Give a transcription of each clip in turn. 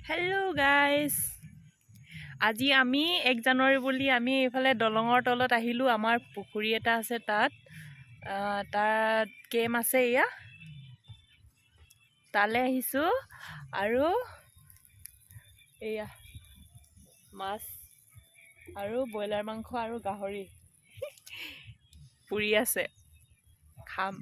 Hello' guys, আজি আমি 1 জানুৱাৰী বুলি আমি এইফালে দলঙৰ তলত আহিলোঁ। আমাৰ পুখুৰী এটা আছে, তাত কেম আছে। এয়া তালৈ আহিছোঁ আৰু এয়া মাছ আৰু ব্ৰইলাৰ মাংস আৰু গাহৰি পুৰি আছে, খাম।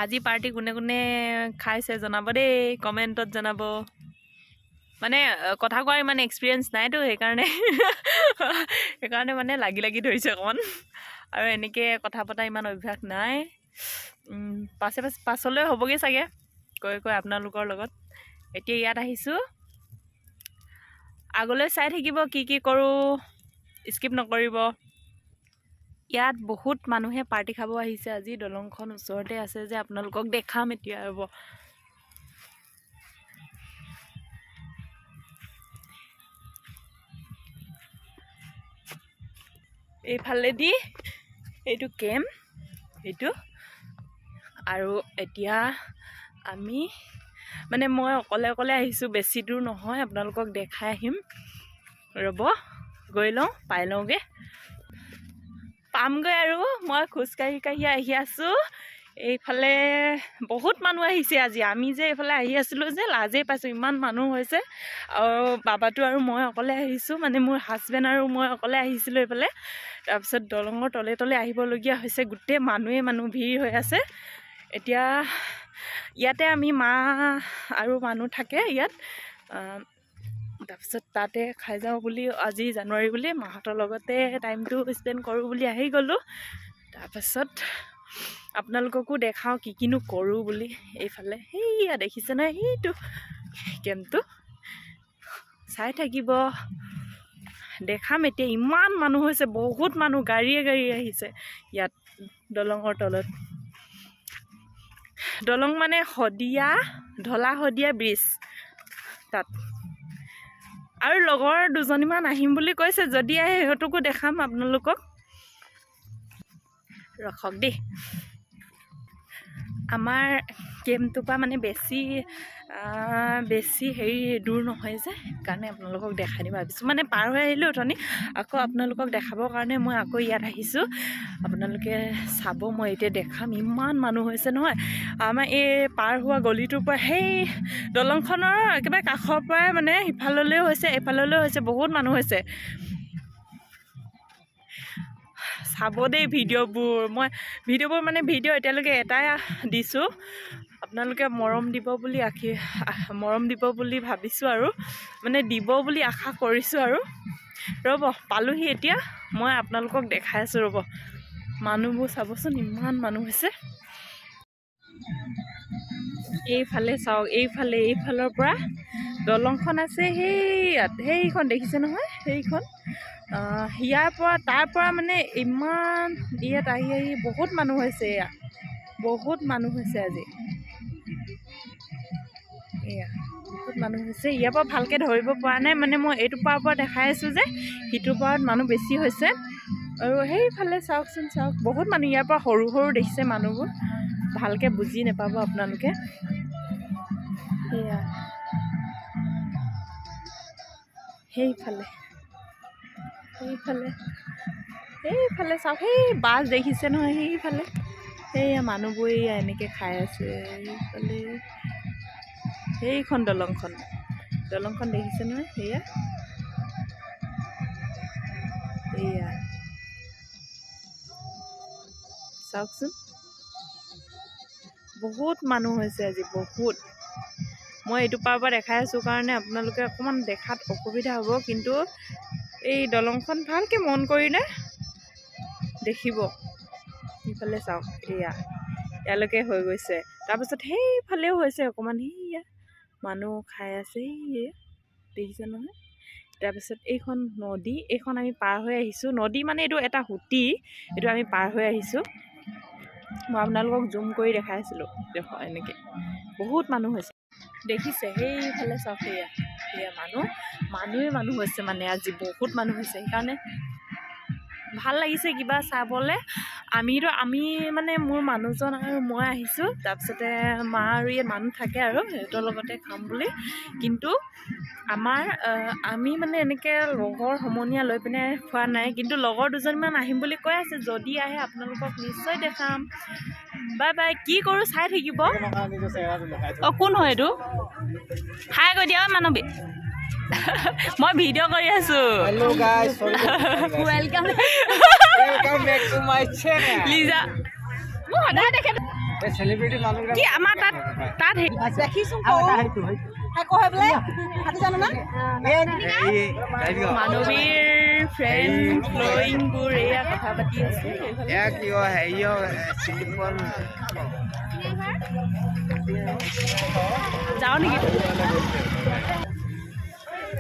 আজি পাৰ্টি কোনে কোনে খাইছে জনাব দেই, কমেণ্টত জনাব। মানে কথা কোৱাৰ ইমান এক্সপিৰিয়েঞ্চ নাইতো, সেইকাৰণে মানে লাগি ধৰিছে অকণমান। আৰু এনেকৈ কথা পতা ইমান অভ্যাস নাই। পাছলৈ হ'বগৈ চাগে কৈ আপোনালোকৰ লগত। এতিয়া ইয়াত আহিছোঁ, আগলৈ চাই থাকিব কি কৰোঁ, স্কিপ নকৰিব। ইয়াত বহুত মানুহে পাৰ্টি খাব আহিছে আজি। দলংখন ওচৰতে আছে যে, আপোনালোকক দেখাম এতিয়া। ৰ'ব, এইফালেদি এইটো কেম, এইটো। আৰু এতিয়া আমি মই অকলে আহিছোঁ, বেছি দূৰ নহয়, আপোনালোকক দেখাই আহিম। ৰ'ব, গৈ লওঁ, পাই লওঁগৈ, পামগৈ। আৰু মই খোজকাঢ়ি আহি আছোঁ। এইফালে বহুত মানুহ আহিছে আজি। আমি যে এইফালে আহি আছিলোঁ যে, লাজেই পাইছোঁ, ইমান মানুহ হৈছে। আৰু বাবাটো আৰু মই অকলে আহিছোঁ, মোৰ হাজবেণ্ড আৰু মই অকলে আহিছিলোঁ এইফালে। তাৰপিছত দলঙৰ তলে আহিবলগীয়া হৈছে। গোটেই মানুহ ভিৰ হৈ আছে। এতিয়া ইয়াতে আমি মা আৰু মানুহ থাকে ইয়াত। তাৰপিছত তাতে খাই যাওঁ বুলি, আজি জানুৱাৰী বুলি মাহঁতৰ লগতে টাইমটো স্পেণ্ড কৰোঁ বুলি আহি গ'লোঁ। তাৰপাছত আপোনালোককো দেখাওঁ কিনো কৰোঁ বুলি। এইফালে সেইয়া দেখিছে নহয়, সেইটো কেম্পটো চাই থাকিব, দেখাম এতিয়া। ইমান মানুহ হৈছে, বহুত মানুহ, গাড়ীয়ে আহিছে ইয়াত দলঙৰ তলত। দলং ঢলা শদিয়া ব্ৰিজ তাত। আৰু লগৰ দুজনীমান আহিম বুলি কৈছে, যদি আহে সিহঁতকো দেখাম আপোনালোকক। ৰখক দেই। আমাৰ কেম্পটোৰ পৰা বেছি দূৰ নহয় যে, সেইকাৰণে আপোনালোকক দেখাই দিম ভাবিছোঁ। পাৰ হৈ আহিলোঁ অথনি, আকৌ আপোনালোকক দেখাবৰ কাৰণে মই আকৌ ইয়াত আহিছোঁ। আপোনালোকে চাব, মই এতিয়া দেখাম। ইমান মানুহ হৈছে নহয়। আমাৰ এই পাৰ হোৱা গলিটোৰ পৰা সেই দলংখনৰ একেবাৰে কাষৰ পৰাই সিফাললৈও হৈছে, এইফাললৈও হৈছে, বহুত মানুহ হৈছে। চাব দেই ভিডিঅ'বোৰ। ভিডিঅ' এতিয়ালৈকে এটাই দিছোঁ, আপোনালোকে মৰম দিব বুলি ভাবিছোঁ, আৰু দিব বুলি আশা কৰিছোঁ। আৰু ৰ'ব, পালোহি এতিয়া। মই আপোনালোকক দেখাই আছোঁ, ৰ'ব। মানুহবোৰ চাবচোন, ইমান মানুহ হৈছে। এইফালে চাওক, এইফালৰ পৰা দলংখন আছে সেইখন দেখিছে নহয়, সেইখন। তাৰ পৰা ইমান ইয়াত আহি বহুত মানুহ হৈছে। বহুত মানুহ হৈছে আজি। বহুত মানুহ হৈছে। ইয়াৰ পৰা ভালকৈ ধৰিব পৰা নাই, মই এইটো পাৰৰ পৰা দেখাই আছোঁ যে, সিটোৰ পাৰত মানুহ বেছি হৈছে। আৰু সেইফালে চাওকচোন, বহুত মানুহ। ইয়াৰ পৰা সৰু দেখিছে মানুহবোৰ, ভালকৈ বুজি নাপাব আপোনালোকে। সেইফালে চাওক, সেই বাছ দেখিছে নহয়, সেইয়া মানুহবোৰ এনেকৈ খাই আছে। সেইখন দলংখন দেখিছে নহয়, সেয়া চাওকচোন, বহুত মানুহ হৈছে আজি, বহুত। মই এইটো পাৰৰ পৰা দেখাই আছোঁ কাৰণে আপোনালোকে অকণমান দেখাত অসুবিধা হ'ব, কিন্তু এই দলংখন ভালকৈ মন কৰিলে দেখিব। সিফালে চাওক, ইয়ালৈকে হৈ গৈছে। তাৰপিছত সেইফালেও হৈছে অকণমান, মানুহ খাই আছে, দেখিছে নহয়। তাৰপিছত এইখন নদী, এইখন আমি পাৰ হৈ আহিছোঁ। নদী এইটো এটা সুঁতি, এইটো আমি পাৰ হৈ আহিছোঁ। মই আপোনালোকক জুম কৰি দেখাই আছিলোঁ, এনেকৈ বহুত মানুহ হৈছে, দেখিছে। সেইফালে চাওক, সেয়া মানুহ হৈছে। আজি বহুত মানুহ হৈছে, সেইকাৰণে ভাল লাগিছে কিবা চাবলৈ। আমি মানে মোৰ মানুহজন আৰু মই আহিছোঁ, তাৰপিছতে মা আৰু ইয়াত মানুহ থাকে আৰু সিহঁতৰ লগতে খাম বুলি। কিন্তু আমি মানে এনেকৈ লগৰ সমনীয়া লৈ পিনে খোৱা নাই, কিন্তু লগৰ দুজনমান আহিম বুলি কৈ আছে। যদি আহে আপোনালোকক নিশ্চয় দেখাম। Bye bye. কি কৰোঁ চাই থাকিব। অঁ কোন হয় এইটো? হাই কৈ দিয়া মানৱী। মই ভিডিঅ' কৰি আছোঁ। Hello guys, welcome welcome back to my channel. Liza. মোৰ সদায় দেখে এই celebrity মানুহ কি আমাৰ তাত দেখিছোঁ মানৱীৰ ফ্ৰেণ্ড ফ্লয়িংবোৰ এয়া কথা পাতি আছে। যাওঁ নেকি?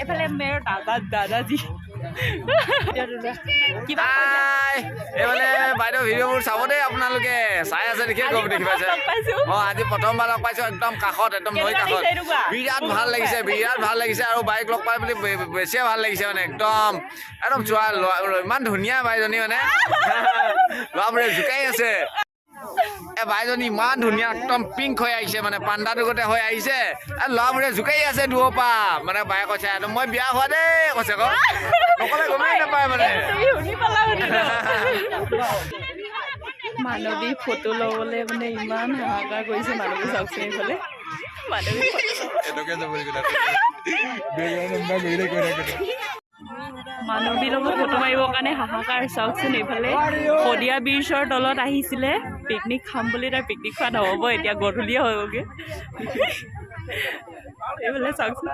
এফালে মেৰ দাদাজী কিবা এইফালে বাইদেউ ভিডিঅ'বোৰ চাব দেই আপোনালোকে। চাই আছে দেখি গম দেখি পাইছে। আজি প্ৰথমবাৰ লগ পাইছোঁ, একদম কাষত, একদম নৈ কাষত। বিৰাট ভাল লাগিছে আৰু বাইক লগ পাই বুলি বেছিয়ে ভাল লাগিছে মানে। একদম চোৱা ইমান ধুনীয়া বাইজনী মানে। ল'ৰাবোৰে জোকাই আছে। বাইজনী ইমান ধুনীয়া, একদম পিংক হৈ আহিছে মানে, পাণ্ডাটো গোটেই হৈ আহিছে। আৰু ল'ৰাবোৰে জোকাই আছে দূৰৰ পৰা মানে। বায়ে কৈছে মই বিয়া হোৱা দেই কৈছে আকৌ। অকলে গমেই নাপায় মানে। মানৱী ফটো ল'বলৈ মানে ইমান হাহাকাৰ কৰিছে। মানৱী চাওকচোন এইফালে। মানৱীৰ লগত ফটো মাৰিবৰ কাৰণে হাহাকাৰ। চাওকচোন এইফালে শদিয়া ব্ৰীজৰ তলত আহিছিলে পিকনিক খাম বুলি। তাৰ পিকনিক খোৱা নহ'ব, এতিয়া গধূলিয়ে হৈ গ'লগৈ। এইফালে চাওকচোন।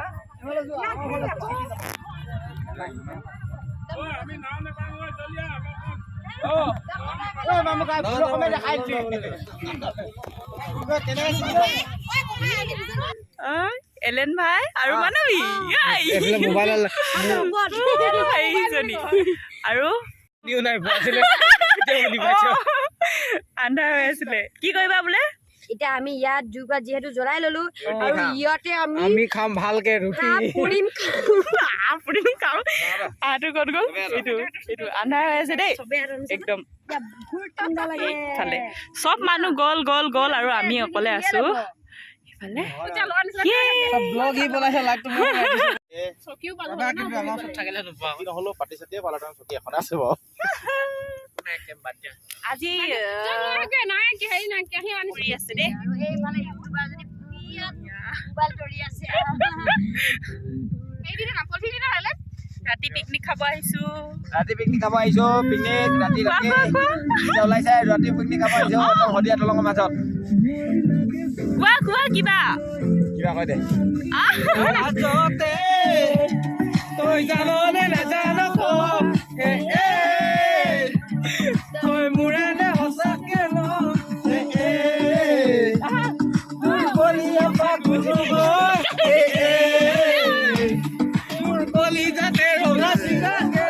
এলেন ভাই আৰু মানৱী আৰু আন্ধাৰ হৈ আছিলে। কি কৰিবা বোলে? এতিয়া আমি ইয়াত জুইকুৰা যিহেতু জ্বলাই ললো আৰু ইয়াতে আমি খাম ভালকে ৰুটি। আহটো ক'ত গ'ল? এইটো আন্ধাৰ হৈ আছে দেই একদম। চব মানুহ গ'ল আৰু আমি অকলে আছো। আজি ৰাতি পিকনিক খাব আহিছো। পিকনিক ৰাতি ওলাইছে। ৰাতি পিকনিক খাব আহিছো শদিয়া দলঙৰ মাজত। কোৱা কিবা কয় দে। তই জাননে নাজানো তই মোৰে নে সঁচাকে তোৰ কলি যাতে ৰঙা চিগাকে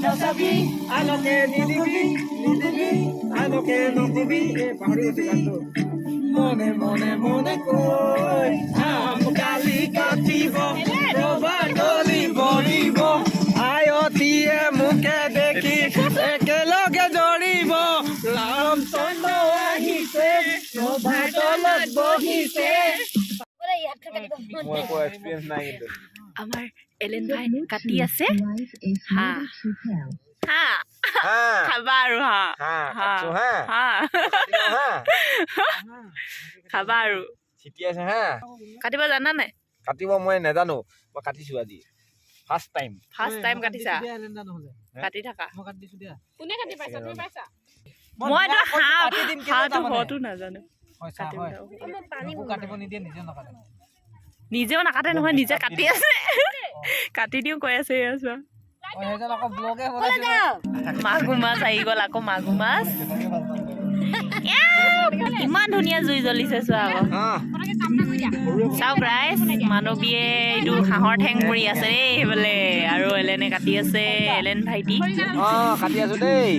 নাচাবি আনকে নিদিবি আনকে নকবি। পাহৰি গৈছে গানটো। মনে মনে মনে কৈ আম কালি কাটিব ৰবা গলি বলিব আয়তীয়ে মোকে দেখি একেলগে জৰিব। ৰাম চন্দ্ৰ আহিছে ৰভা তলত বহিছে। আমাৰ এলেন ভাই কাটি আছে। খাবা আৰু খাবা আৰু কাটিব জানা নাই? কাটিব মই নাজানো, মই কাটিছো আজি ফাৰ্ষ্ট টাইম কাটিছা? কাটি থাকা। কোনে কাটি পাইছা? তুমি পাইছা? মইতো হাঁহটো হতো নাজানো। নিজেও নাকাটে নহয়, নিজে কাটি আছে। কাটি দিও কৈ আছে। মাগুৰ মাছ আহি গ'ল আকৌ। মাগুৰ মাছ ইমান ধুনীয়া জুই জ্বলিছে চোৱা আকৌ। চাওক ৰাইজ, মানৱীয়ে এইটো হাঁহৰ ঠেং পুৰি আছে দেই সেইফালে। আৰু এলেনে কাটি আছে। এলেন ভাইটি কাটি আছো দেই।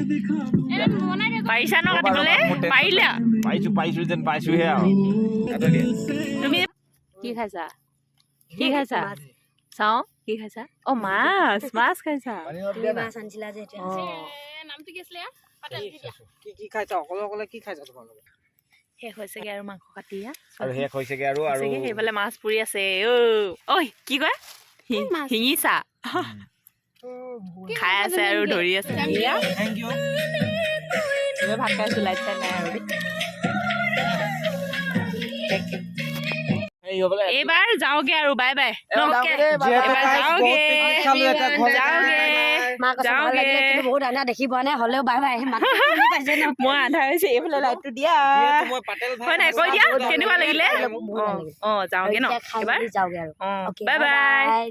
পাৰিছা ন কাটিবলে? পাৰিলা? পাইছোহে আৰু। তুমি কি খাইছা? চাওঁ কি খাইছা অ মাছ মাছ খাইছা তুমি মাছ আনিছিলা যে এতিয়া নামটো কি আছিলে কি খাইছা অকলে অকলে কি খাইছা তোমালোকে শেষ হৈছেগে আৰু মাংস কাটি আৰু শেষ হৈছেগে আৰু সেইফালে মাছ পুৰি আছে ঐ কি কয় শিঙিছা খাই আছে আৰু ধৰি আছে থেংক ইউ ভাত খাইছো লাইট চাই নাই আৰু এইবাৰ যাওগে আৰু বাই বাই বহুত আধা দেখি পোৱা নাই হলেও বাই বাই মই আধা হৈছে এইফালে লাইটটো দিয়া হয় নাই কৈ দিয়া কেনেকুৱা লাগিলে যাওগে ন যাওগে আৰু বাই বাই